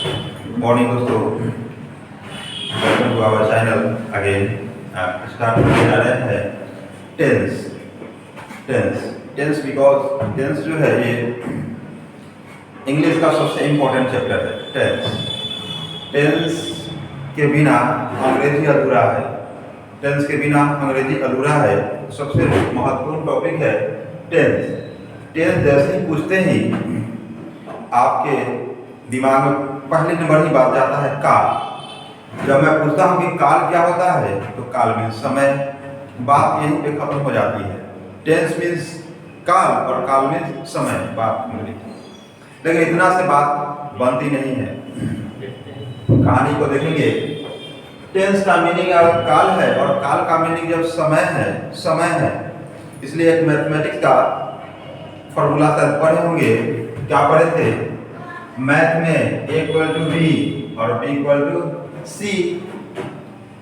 Morning दोस्तों, welcome to our channel again. Start करने जा रहे हैं टेंस। टेंस बिकॉज टेंस जो है ये इंग्लिश का सबसे इम्पोर्टेंट चैप्टर है। टेंस के बिना अंग्रेजी अधूरा है। टेंस के बिना अंग्रेजी अधूरा है। सबसे महत्वपूर्ण टॉपिक है टेंस। टेंस जैसे ही पूछते ही आपके दिमाग में पहले नंबर ही बात जाता है काल। जब मैं पूछता हूँ कि काल क्या होता है तो काल मीन्स समय। बात यहीं पे खत्म हो जाती है। टेंस मीन्स काल और काल मीन्स समय, बात मिली। लेकिन इतना से बात बनती नहीं है। कहानी को देखेंगे। टेंस का मीनिंग काल है और काल का मीनिंग जब समय है। इसलिए एक मैथमेटिक्स का फॉर्मूला शायद पढ़े होंगे। क्या पढ़े थे? मैथ में A इक्वल टू B और B equal to C।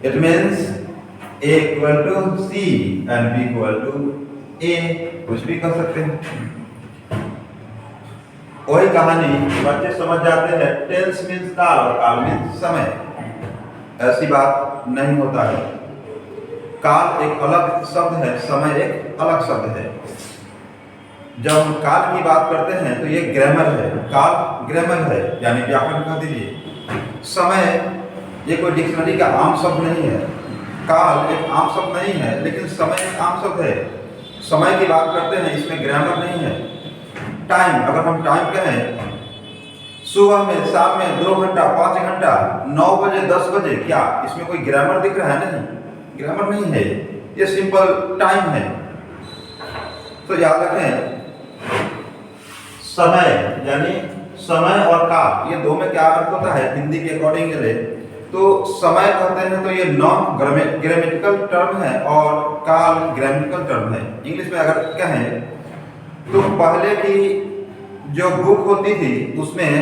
It means A equal to C and B equal to A। कुछ भी कर सकते हैं। वही कहानी बच्चे समझ जाते हैं। टेंस मीन्स काल और काल मीन्स समय। ऐसी बात नहीं होता है। काल एक अलग शब्द है, समय एक अलग शब्द है। जब हम काल की बात करते हैं तो ये ग्रामर है। काल ग्रामर है यानी व्याकरण कह दीजिए। समय ये कोई डिक्शनरी का आम शब्द नहीं है। काल एक आम शब्द नहीं है, लेकिन समय एक आम शब्द है। समय की बात करते हैं, इसमें ग्रामर नहीं है। टाइम, अगर हम टाइम कहें सुबह में, शाम में, 2 घंटा, 5 घंटा, 9 बजे, 10 बजे, क्या इसमें कोई ग्रामर दिख रहा है? नहीं, ग्रामर नहीं है। ये सिंपल टाइम है। तो याद रखें, समय यानी समय और काल, ये दो में क्या अर्थ होता है हिंदी के अकॉर्डिंग चले तो समय कहते हैं तो ये नॉन ग्रामेटिकल टर्म है और काल ग्रामेटिकल टर्म है। इंग्लिश में अगर कहें तो पहले की जो बुक होती थी उसमें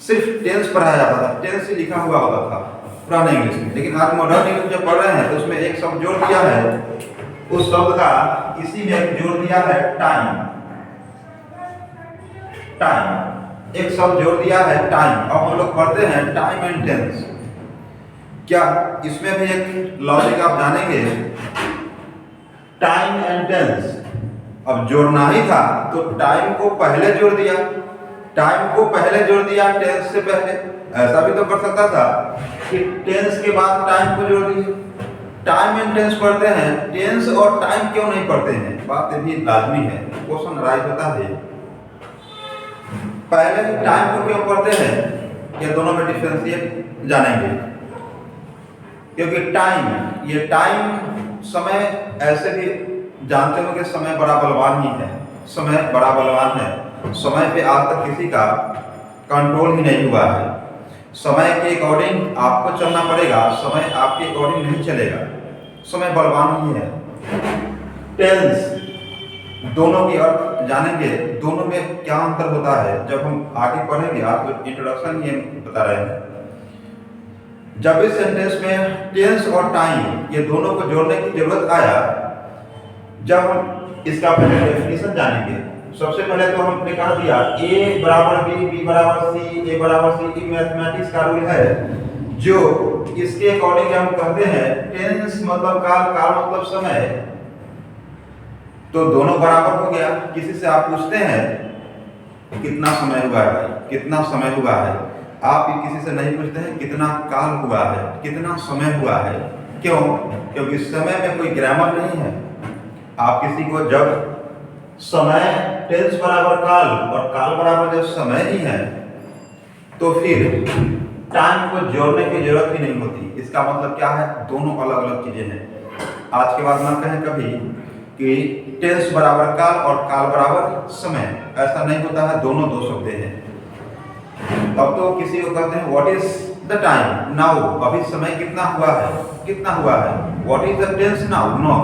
सिर्फ टेंस पढ़ाया जाता था। टेंस ही लिखा हुआ होता था पुराने इंग्लिश में। लेकिन आज मॉडर्न इंग्लिश जब पढ़ रहे हैं तो उसमें एक शब्द जोड़ दिया है। उस शब्द का इसी में जोड़ दिया है टाइम। एक शब्द जोड़ दिया है टाइम। अब हम लोग पढ़ते हैं टाइम एंड टेंस। क्या इसमें भी एक लॉजिक आप जानेंगे? टाइम एंड टेंस अब जोड़ना ही था तो टाइम को पहले जोड़ दिया। टेंस से पहले। ऐसा भी तो कर सकता था कि टेंस के बाद टाइम को जोड़ दिया। टाइम एंड टेंस पढ़ते हैं, टेंस और टाइम क्यों नहीं पढ़ते हैं? बात भी लाजमी है। क्वेश्चन राइज होता है। पहले टाइम को क्यों पढ़ते हैं? ये दोनों में डिफरेंशिएट जानेंगे। क्योंकि टाइम समय, ऐसे भी जानते हो कि समय बड़ा बलवान ही है। समय बड़ा बलवान है। समय पे आज तक किसी का कंट्रोल ही नहीं हुआ है। समय के अकॉर्डिंग आपको चलना पड़ेगा। समय आपके अकॉर्डिंग नहीं चलेगा। समय बलवान ही है। टेंस, दोनों की अर्थ जानेंगे। दोनों में क्या अंतर होता है जब हम आगे पढ़ेंगे। आपको इंट्रोडक्शन ये बता रहे हैं। जब इस सेंटेंस में टेंस और टाइम ये दोनों को जोड़ने की जरूरत आया, जब हम इसका पहले डेफिनेशन जानेंगे। सबसे पहले तो हमने कहा दिया A बराबर B, B बराबर C, A बराबर C। मैथमेटिक्स का रूल है जो इसके अकॉर्डिंग हम कहते हैं टेंस मतलब काल, काल मतलब समय। तो दोनों बराबर हो गया। किसी से आप पूछते हैं कितना समय हुआ है भाई, कितना समय हुआ है? आप किसी से नहीं पूछते हैं कितना काल हुआ है, कितना समय हुआ है। क्यों? क्योंकि समय में कोई ग्रामर नहीं है। आप किसी को जब समय टेंस बराबर काल और काल बराबर जब समय ही है तो फिर टाइम को जोड़ने की जरूरत ही नहीं होती। इसका मतलब क्या है? दोनों अलग अलग चीजें हैं। आज के बाद ना कहें कभी कि टेंस बराबर काल और काल बराबर समय। ऐसा नहीं होता है। दोनों दो शब्द हैं। तब तो किसी को कहते हैं what is the time now, अभी समय कितना हुआ है। What is the tense now, no.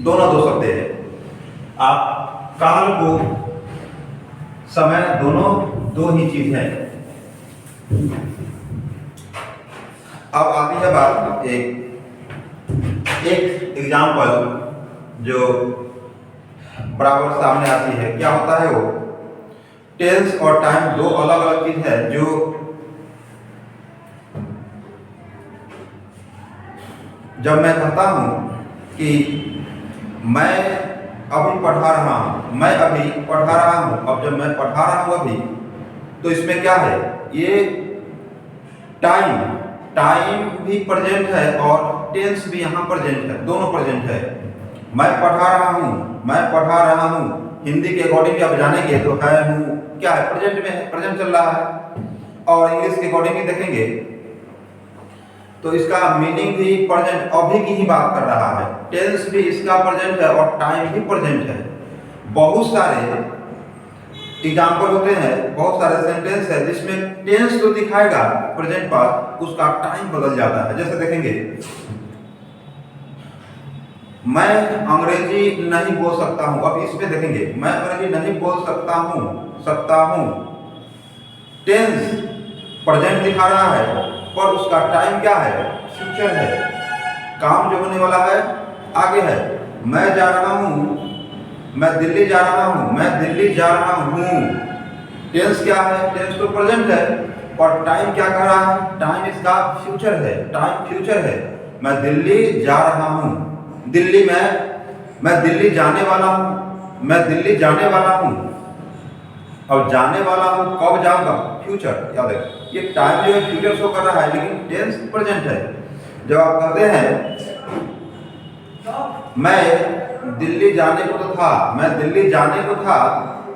दोनों दो शब्द हैं। आप काल को समय, दोनों दो ही चीज है। अब आती है बात एक एग्जाम्पल जो बराबर सामने आती है। क्या होता है वो? टेंस और टाइम दो अलग अलग चीज है। जो जब मैं कहता हूं कि मैं अभी पढ़ा रहा हूं, मैं अभी पढ़ा रहा हूं, अब जब मैं पढ़ा रहा हूं अभी, तो इसमें क्या है, ये टाइम टाइम भी प्रेजेंट है और टेंस भी यहाँ प्रेजेंट है, दोनों प्रेजेंट है। मैं पढ़ा रहा हूँ, मैं पढ़ा रहा हूँ, हिंदी के अकॉर्डिंग आप जानेंगे तो है हूँ क्या है, प्रेजेंट में है, प्रेजेंट चल रहा है। और इंग्लिश के अकॉर्डिंग देखेंगे तो इसका मीनिंग भी प्रेजेंट अभी की ही बात कर रहा है, टेंस भी इसका प्रेजेंट है और टाइम भी प्रेजेंट है। बहुत सारे एग्जाम्पल होते हैं, बहुत सारे सेंटेंस है जिसमें टेंस तो दिखाएगा प्रेजेंट पास्ट, उसका टाइम बदल जाता है। जैसे देखेंगे, मैं अंग्रेजी नहीं बोल सकता हूं, अब इसमें देखेंगे मैं अंग्रेजी नहीं बोल सकता हूं, टेंस प्रेजेंट दिखा रहा है पर उसका टाइम क्या है, फ्यूचर है। काम जो होने वाला है आगे है। मैं जा रहा हूं, मैं दिल्ली जा रहा हूं, मैं दिल्ली जा रहा हूं, टेंस क्या है, टेंस तो प्रेजेंट है और टाइम क्या कह रहा है, टाइम इसका फ्यूचर है, टाइम फ्यूचर है। मैं दिल्ली जा रहा हूं, दिल्ली में मैं दिल्ली जाने वाला हूं, मैं दिल्ली जाने वाला हूं। अब जाने वाला हूं, कब जाऊंगा, फ्यूचर, याद है ये टाइम जो है फ्यूचर शो कर रहा है लेकिन टेंस प्रेजेंट है। जब आप कहते हैं मैं दिल्ली जाने को तो था, मैं दिल्ली जाने को था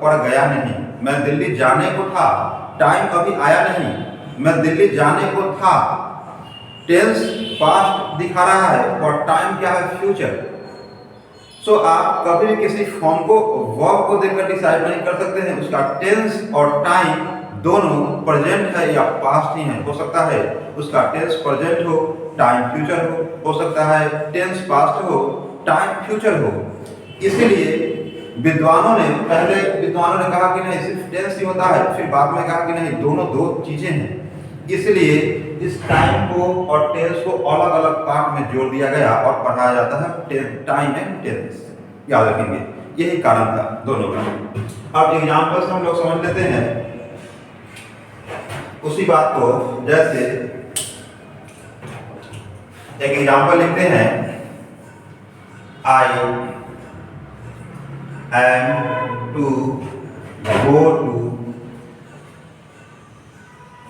पर गया नहीं, मैं दिल्ली जाने को था, टाइम अभी आया नहीं, मैं दिल्ली जाने को था, टेंस पास्ट दिखा रहा है और टाइम क्या है, फ्यूचर। सो आप कभी भी किसी फॉर्म को वर्ब को देखकर डिसाइड नहीं कर सकते हैं, उसका टेंस और टाइम दोनों प्रेजेंट है या पास्ट ही है। हो सकता है उसका टेंस प्रेजेंट हो, टाइम फ्यूचर हो सकता है टेंस पास्ट हो, टाइम फ्यूचर हो। इसीलिए विद्वानों ने कहा कि नहीं सिर्फ टेंस ही होता है, फिर बाद में कहा कि नहीं दोनों दो चीजें हैं। इसलिए इस टाइम को और टेंस को अलग अलग पार्ट में जोड़ दिया गया और पढ़ाया जाता है टाइम एंड टेंस, याद रखेंगे, यही कारण था दोनों का। अब एग्जाम्पल्स हम लोग समझ लेते हैं उसी बात को। जैसे एक एग्जाम्पल लिखते हैं, I am to go to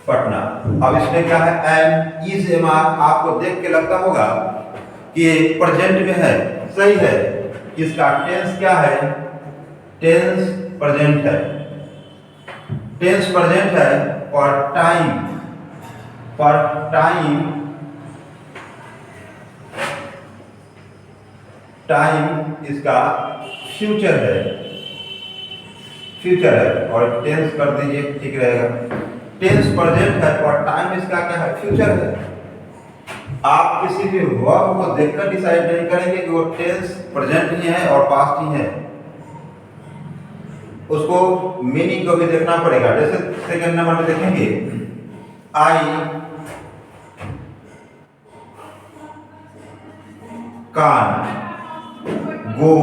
Patna. अब इसमें क्या है, एम इज एम आर, आपको देख के लगता होगा कि प्रेजेंट में है, सही है। इसका टेंस क्या है, टेंस प्रेजेंट है, टेंस प्रेजेंट है और टाइम इसका फ्यूचर है और टेंस कर दीजिए, ठीक रहेगा। टेंस प्रेजेंट है और टाइम इसका क्या है, फ्यूचर है। आप किसी भी वर्ब को देखकर डिसाइड नहीं करेंगे कि वो टेंस प्रेजेंट ही है और पास्ट ही है, उसको मीनिंग को भी देखना पड़ेगा। जैसे सेकंड नंबर में देखेंगे, I can go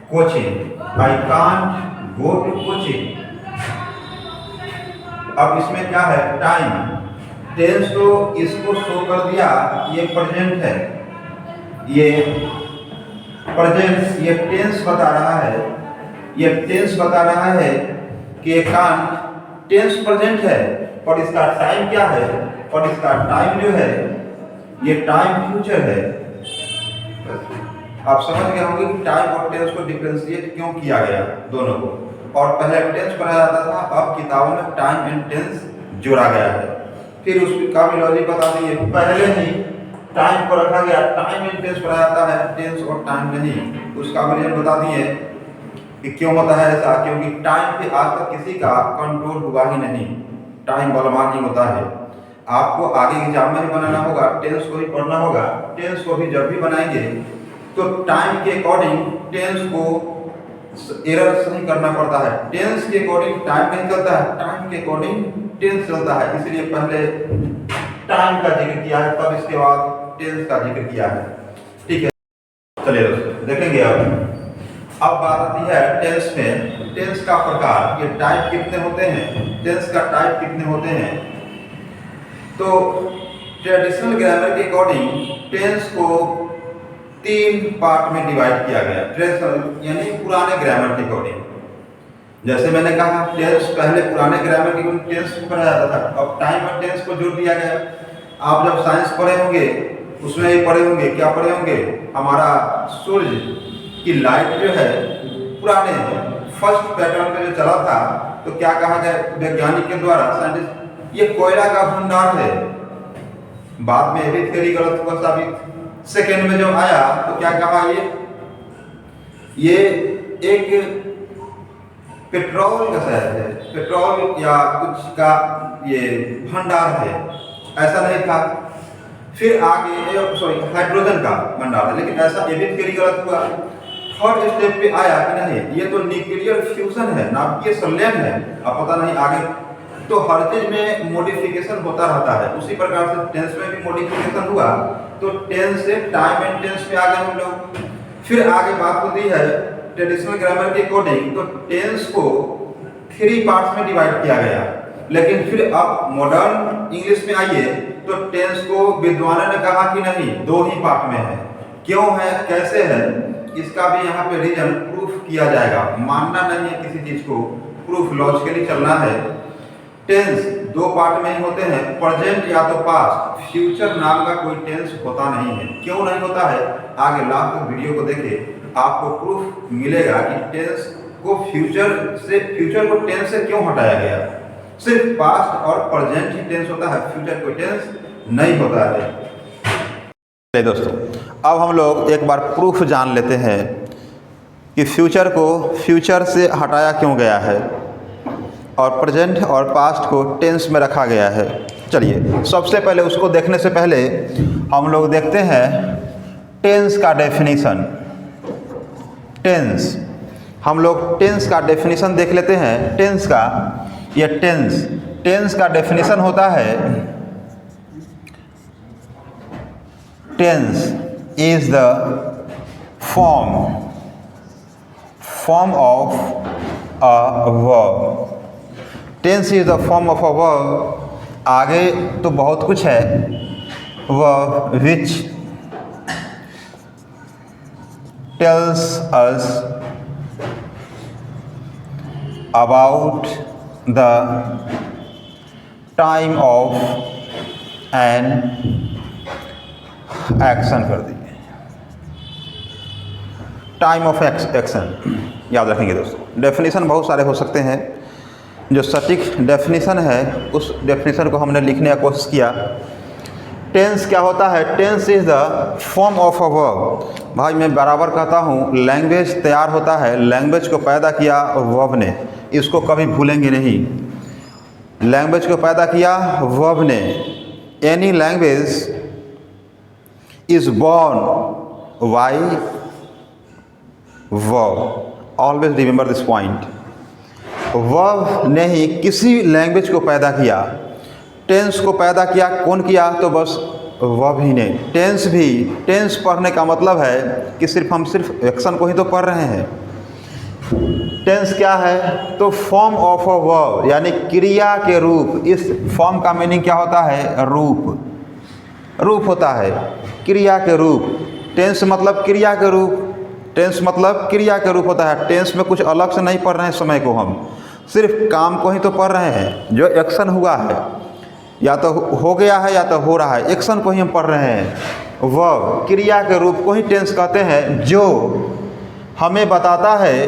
coaching, I can go to coaching. अब इसमें क्या है, टाइम, टेंस तो इसको शो कर दिया, ये प्रेजेंट है, ये प्रेजेंट, ये टेंस बता रहा है, ये टेंस बता रहा है कि कान टेंस प्रेजेंट है और इसका टाइम क्या है, और इसका टाइम जो है ये टाइम फ्यूचर है। आप समझ गए होंगे कि टाइम और टेंस को डिफरेंशिएट क्यों किया गया दोनों को। और पहले टेंस पढ़ाया जाता था, अब किताबों में टाइम एंड टेंस जोड़ा गया है। फिर उसका भी लॉजिक बता दिए, पहले ही टाइम को रखा गया, टाइम एंड टेंस पढ़ाया जाता है, टेंस और टाइम नहीं। उसका भी रीजन बता दिए कि क्यों होता है ऐसा, क्योंकि टाइम पे आज तक किसी का कंट्रोल हुआ ही नहीं, टाइम बलवान ही होता है। आपको आगे एग्जाम में भी बनाना होगा, टेंस को भी पढ़ना होगा, टेंस को भी जब भी बनाएंगे तो टाइम के अकॉर्डिंग टेंस को एरर सही करना पड़ता है। टेंस के अकॉर्डिंग टाइम नहीं चलता है, टाइम के अकॉर्डिंग टेंस चलता है। इसलिए पहले टाइम का जिक्र किया है, तब इसके बाद टेंस का जिक्र किया है, ठीक है। चलिए दोस्तों देखेंगे अब, अब बात आती है टेंस में। टेंस का प्रकार, ये टाइप कितने होते हैं, टेंस का टाइप कितने होते हैं। तो ट्रेडिशनल ग्रामर के अकॉर्डिंग टेंस को 3 पार्ट में डिवाइड किया गया, ट्रेडिशनल यानी पुराने ग्रामर के अकॉर्डिंग। जैसे मैंने कहा टेंस पहले पुराने ग्रामर के टेंस को पढ़ा जाता था, अब टाइम और टेंस को जोड़ दिया गया। आप जब साइंस पढ़े होंगे उसमें ही पढ़े होंगे, क्या पढ़े होंगे, हमारा सूर्य की लाइट जो है पुराने फर्स्ट पैटर्न में जो चला था, तो क्या कहा गया वैज्ञानिक के द्वारा, साइंटिस्ट, ये कोयला का भंडार है। बाद में भी थ्योरी गलत हुआ साबित। सेकेंड में जब आया तो क्या कहा, ये एक पेट्रोल का शहर है, पेट्रोल या कुछ का ये भंडार है, ऐसा नहीं था। फिर आगे हाइड्रोजन का भंडार है, लेकिन ऐसा ये भी थ्योरी गलत हुआ। थर्ड स्टेप पे आया कि नहीं, ये तो न्यूक्लियर फ्यूजन है, नाभिकीय संलयन है, अब पता नहीं आगे। तो हर चीज में मॉडिफिकेशन होता रहता है, उसी प्रकार से टेंस में भी मॉडिफिकेशन हुआ। तो टेंस से टाइम एंड टेंस पे आ गए हम लोग। फिर आगे बात होती है ट्रेडिशनल ग्रामर के अकॉर्डिंग, तो टेंस को 3 पार्ट्स में डिवाइड किया गया। लेकिन फिर अब मॉडर्न इंग्लिश में आइए तो टेंस को विद्वानों ने कहा कि नहीं, 2 ही पार्ट में है। क्यों है, कैसे है, इसका भी यहाँ पे रीजन प्रूफ किया जाएगा। मानना नहीं है किसी चीज को, प्रूफ लॉजिकली चलना है। टेंस 2 पार्ट में ही होते हैं, प्रेजेंट या तो पास्ट। फ्यूचर नाम का कोई टेंस होता नहीं है। क्यों नहीं होता है, आगे लास्ट तक वीडियो को देखे आपको प्रूफ मिलेगा कि टेंस को फ्यूचर को टेंस से क्यों हटाया गया। सिर्फ पास्ट और प्रेजेंट ही टेंस होता है, फ्यूचर कोई टेंस नहीं होता है। दोस्तों अब हम लोग एक बार प्रूफ जान लेते हैं कि फ्यूचर को फ्यूचर से हटाया क्यों गया है और प्रेजेंट और पास्ट को टेंस में रखा गया है। चलिए सबसे पहले उसको देखने से पहले हम लोग देखते हैं टेंस का डेफिनेशन। टेंस, हम लोग टेंस का डेफिनेशन देख लेते हैं। टेंस का, ये टेंस का डेफिनेशन होता है, tense is the form of a verb. Tense is the form of a verb. आगे तो बहुत कुछ है, verb which tells us about the time of an action कर दीजिए, टाइम ऑफ एक्शन याद रखेंगे दोस्तों। डेफिनेशन बहुत सारे हो सकते हैं, जो सटीक डेफिनेशन है उस डेफिनेशन को हमने लिखने का कोशिश किया। टेंस क्या होता है, tense is the form of a verb. भाई मैं बराबर कहता हूँ, लैंग्वेज तैयार होता है, लैंग्वेज को पैदा किया वर्ब ने, इसको कभी भूलेंगे नहीं। लैंग्वेज को पैदा किया वर्ब ने। Any language is born by verb, always remember this point. Verb ने ही किसी लैंग्वेज को पैदा किया। टेंस को पैदा किया कौन किया, तो बस वर्ब ही ने। टेंस पढ़ने का मतलब है कि हम सिर्फ एक्शन को ही तो पढ़ रहे हैं। टेंस क्या है, तो फॉर्म ऑफ अ वर्ब, यानी क्रिया के रूप। इस फॉर्म का मीनिंग क्या होता है, रूप होता है, क्रिया के रूप। टेंस मतलब क्रिया के रूप, टेंस मतलब क्रिया के रूप होता है। टेंस में कुछ अलग से नहीं पढ़ रहे हैं समय को, हम सिर्फ काम को ही तो पढ़ रहे हैं। जो एक्शन हुआ है, या तो हो गया है या तो हो रहा है, एक्शन को ही हम पढ़ रहे हैं। वर्ब क्रिया के रूप को ही टेंस कहते हैं, जो हमें बताता है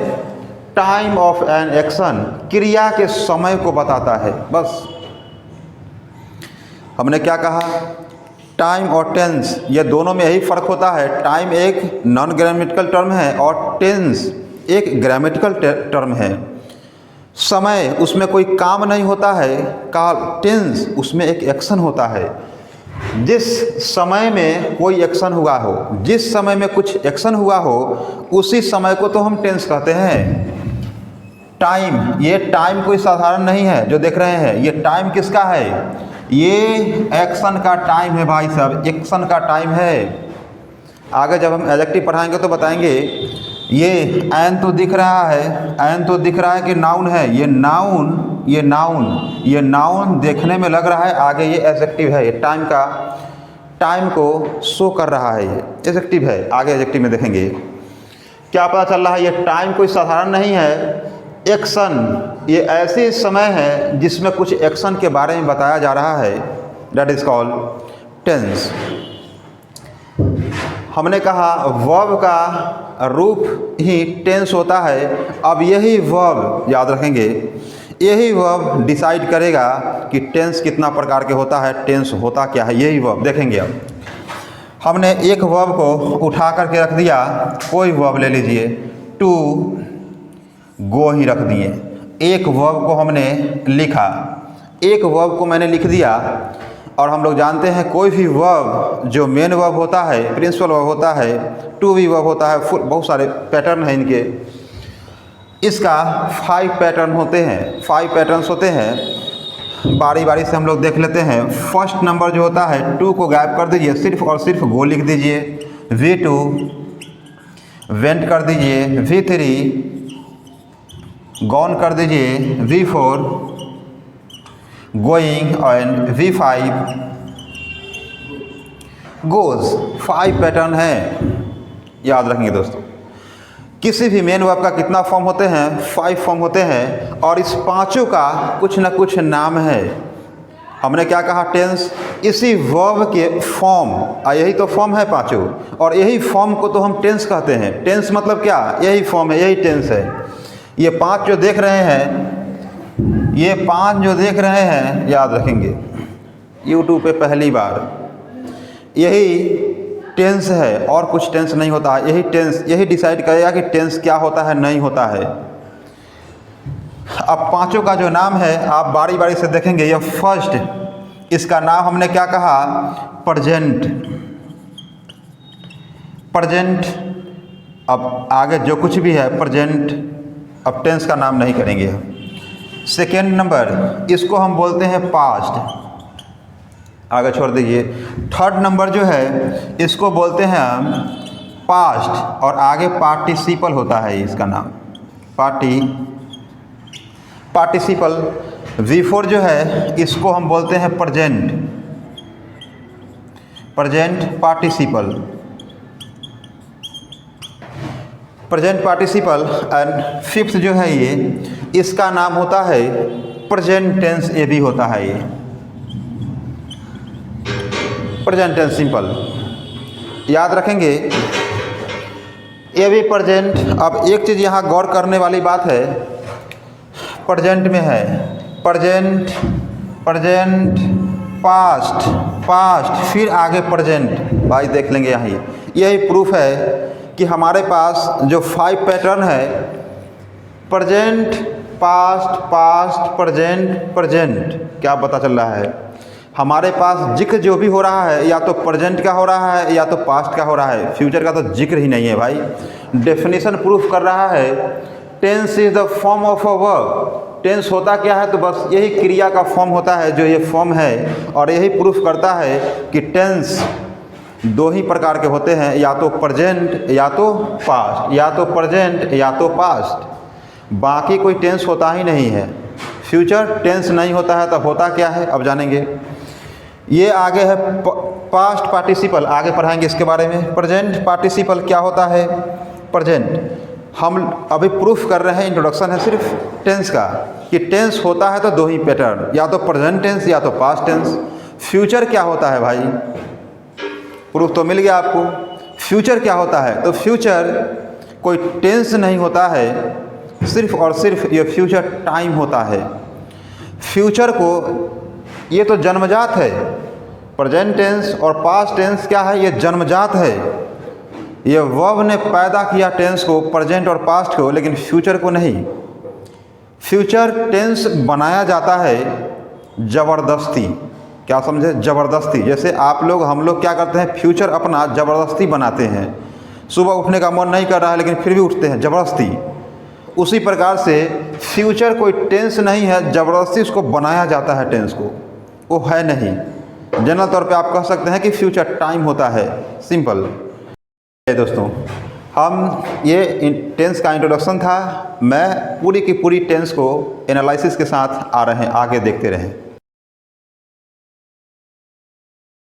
टाइम ऑफ एन एक्शन, क्रिया के समय को बताता है। बस हमने क्या कहा, टाइम और टेंस ये दोनों में यही फ़र्क होता है। टाइम एक नॉन ग्रामेटिकल टर्म है और टेंस एक ग्रामेटिकल टर्म है। समय उसमें कोई काम नहीं होता है, काल टेंस उसमें एक एक्शन होता है। जिस समय में कोई एक्शन हुआ हो, जिस समय में कुछ एक्शन हुआ हो, उसी समय को तो हम टेंस कहते हैं। टाइम, ये टाइम कोई साधारण नहीं है जो देख रहे हैं, ये टाइम किसका है, ये एक्शन का टाइम है भाई साहब, एक्शन का टाइम है। आगे जब हम एडजेक्टिव पढ़ाएंगे तो बताएंगे ये एन तो दिख रहा है, एन तो दिख रहा है कि नाउन है, ये नाउन देखने में लग रहा है, आगे ये एडजेक्टिव है, ये टाइम को शो कर रहा है, ये एडजेक्टिव है, आगे एडजेक्टिव में देखेंगे क्या पता चल रहा है। ये टाइम कोई साधारण नहीं है, एक्शन, ये ऐसे समय है जिसमें कुछ एक्शन के बारे में बताया जा रहा है, दैट इज कॉल्ड टेंस। हमने कहा वर्ब का रूप ही टेंस होता है। अब यही वर्ब याद रखेंगे, यही वर्ब डिसाइड करेगा कि टेंस कितना प्रकार के होता है, टेंस होता क्या है, यही वर्ब देखेंगे। अब हमने एक वर्ब को उठा करके रख दिया, कोई वर्ब ले लीजिए, टू गो ही रख दिए। एक वर्ब को हमने लिखा, एक वर्ब को मैंने लिख दिया, और हम लोग जानते हैं कोई भी वर्ब जो मेन वर्ब होता है, प्रिंसिपल वर्ब होता है, टू भी वर्ब होता है, बहुत सारे पैटर्न हैं इनके। इसका 5 पैटर्न होते हैं, 5 पैटर्न्स होते हैं। बारी बारी से हम लोग देख लेते हैं। फर्स्ट नंबर जो होता है, टू को गायब कर दीजिए, सिर्फ और सिर्फ गो लिख दीजिए। V2 वेंट कर दीजिए, V3 गॉन कर दीजिए, V4 going, and V5 goes. 5 pattern है, याद रखेंगे दोस्तों। किसी भी मेन वर्ब का कितना फॉर्म होते हैं, 5 फॉर्म होते हैं, और इस पांचों का कुछ न कुछ नाम है। हमने क्या कहा, टेंस, इसी वर्ब के फॉर्म, यही तो फॉर्म है पांचों, और यही फॉर्म को तो हम टेंस कहते हैं। टेंस मतलब क्या, यही फॉर्म है, यही टेंस है। ये 5 जो देख रहे हैं, ये 5 जो देख रहे हैं, याद रखेंगे, यूट्यूब पे पहली बार, यही टेंस है, और कुछ टेंस नहीं होता है। यही टेंस, यही डिसाइड करेगा कि टेंस क्या होता है, नहीं होता है। अब पांचों का जो नाम है आप बारी बारी से देखेंगे। ये फर्स्ट, इसका नाम हमने क्या कहा, प्रेजेंट। प्रेजेंट, अब आगे जो कुछ भी है प्रेजेंट, अब टेंस का नाम नहीं करेंगे। सेकेंड नंबर, इसको हम बोलते हैं पास्ट, आगे छोड़ दीजिए। थर्ड नंबर जो है, इसको बोलते हैं हम पास्ट, और आगे पार्टिसिपल होता है इसका नाम, पार्टिसिपल। V4 जो है, इसको हम बोलते हैं present participle, present participle. And fifth जो है ये, इसका नाम होता है प्रेजेंट टेंस, ये भी होता है, ये प्रेजेंट टेंस सिंपल, याद रखेंगे, ये भी प्रेजेंट। अब एक चीज़ यहाँ गौर करने वाली बात है, प्रेजेंट में है प्रेजेंट, पास्ट, फिर आगे प्रेजेंट। भाई देख लेंगे यहाँ, यही प्रूफ है कि हमारे पास जो 5 पैटर्न है, प्रेजेंट, पास्ट, प्रेजेंट, क्या पता चल रहा है, हमारे पास जिक्र जो भी हो रहा है, या तो प्रेजेंट का हो रहा है या तो पास्ट का हो रहा है, फ्यूचर का तो जिक्र ही नहीं है भाई। डेफिनेशन प्रूफ कर रहा है, tense is the form of a verb. Tense होता क्या है, तो बस यही क्रिया का फॉर्म होता है जो ये फॉर्म है, और यही प्रूफ करता है कि टेंस 2 ही प्रकार के होते हैं, या तो प्रेजेंट या तो पास्ट, या तो प्रेजेंट या तो पास्ट, बाकी कोई टेंस होता ही नहीं है। फ्यूचर टेंस नहीं होता है, तब होता क्या है, अब जानेंगे। ये आगे है पास्ट पार्टिसिपल, आगे पढ़ाएंगे इसके बारे में। प्रेजेंट पार्टिसिपल क्या होता है, प्रेजेंट, हम अभी प्रूफ कर रहे हैं, इंट्रोडक्शन है सिर्फ टेंस का, कि टेंस होता है तो 2 ही पैटर्न, या तो प्रेजेंट टेंस या तो पास्ट टेंस। फ्यूचर क्या होता है भाई, प्रूफ तो मिल गया आपको। फ्यूचर क्या होता है, तो फ्यूचर कोई टेंस नहीं होता है, सिर्फ और सिर्फ ये फ्यूचर टाइम होता है। फ्यूचर को, ये तो जन्मजात है, प्रेजेंट टेंस और पास्ट टेंस क्या है, ये जन्मजात है। ये वर्ब ने पैदा किया टेंस को, प्रेजेंट और पास्ट को, लेकिन फ्यूचर को नहीं। फ्यूचर टेंस बनाया जाता है ज़बरदस्ती, क्या समझे, ज़बरदस्ती। जैसे आप लोग, हम लोग क्या करते हैं, फ्यूचर अपना ज़बरदस्ती बनाते हैं। सुबह उठने का मन नहीं कर रहा है लेकिन फिर भी उठते हैं ज़बरदस्ती। उसी प्रकार से फ्यूचर कोई टेंस नहीं है, ज़बरदस्ती उसको बनाया जाता है टेंस को, वो है नहीं। जनरल तौर पे आप कह सकते हैं कि फ्यूचर टाइम होता है, सिंपल। दोस्तों हम ये टेंस का इंट्रोडक्शन था। मैं पूरी की पूरी टेंस को एनालिसिस के साथ आगे देखते रहें।